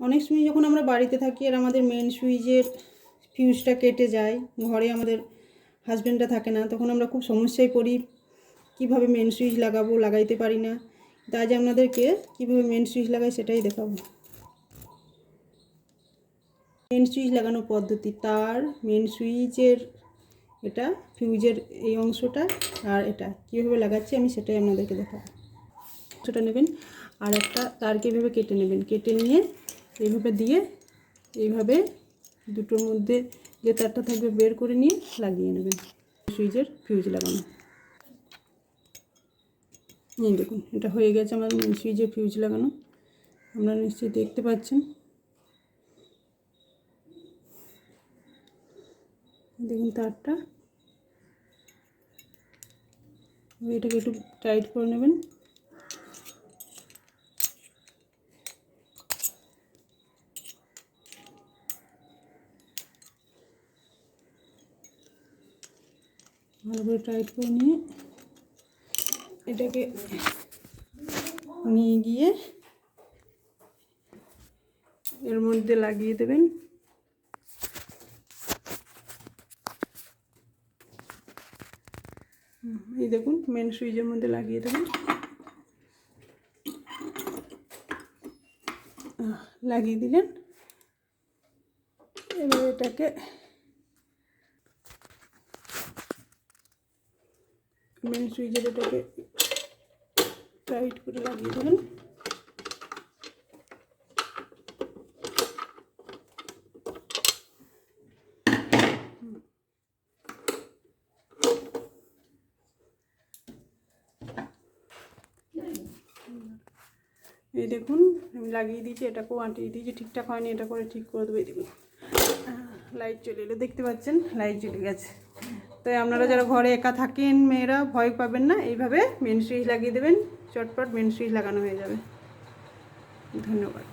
অনেক সময় যখন আমরা বাড়িতে থাকি আর আমাদের মেন সুইচের ফিউজটা কেটে যায়, ঘরে আমাদের হাজব্যান্ডটা থাকে না, তখন আমরা খুব সমস্যায় পড়ি, কীভাবে মেন সুইচ লাগাবো, লাগাইতে পারি না। তাই আজ আপনাদেরকে কীভাবে মেন সুইচ লাগাই সেটাই দেখাবো। মেন সুইচ লাগানোর পদ্ধতি, তার মেন সুইচের এটা ফিউজের এই অংশটা, আর এটা কীভাবে লাগাচ্ছি আমি সেটাই আপনাদেরকে দেখাবো। সেটা নেবেন আর একটা তারকে এইভাবে কেটে নেবেন, কেটে নিয়ে এইভাবে দিয়ে এইভাবে দুটোর মধ্যে যে তারটা থাকবে বের করে নিয়ে লাগিয়ে নেবেন। সুইচের ফিউজ লাগানো, এই দেখুন এটা হয়ে গেছে আমার মেন সুইচের ফিউজ লাগানো। আপনারা নিশ্চয়ই দেখতে পাচ্ছেন। দেখুন তারটা, এটাকে একটু টাইট করে নেবেন। ভালো করে টাইট করে নিয়ে এটাকে নিয়ে গিয়ে এর মধ্যে লাগিয়ে দেবেন। এই দেখুন মেন সুইচের মধ্যে লাগিয়ে দেবেন। লাগিয়ে দিলেন, এবার এটাকে মেন সুইচের এটাকে টাইট করে লাগিয়ে দেবেন। এই দেখুন আমি লাগিয়ে দিয়েছি, এটাকেও আঁটিয়ে দিয়েছি, ঠিকঠাক হয়নি, এটা করে ঠিক করে দেবো। দেখুন লাইট চলে এলো, দেখতে পাচ্ছেন লাইট চলে গেছে। তাই আপনারা যারা ঘরে একা থাকেন মেয়েরা ভয় পাবেন না, এইভাবে মেন সুইচ লাগিয়ে দেবেন, চটপট মেন সুইচ লাগানো হয়ে যাবে। ধন্যবাদ।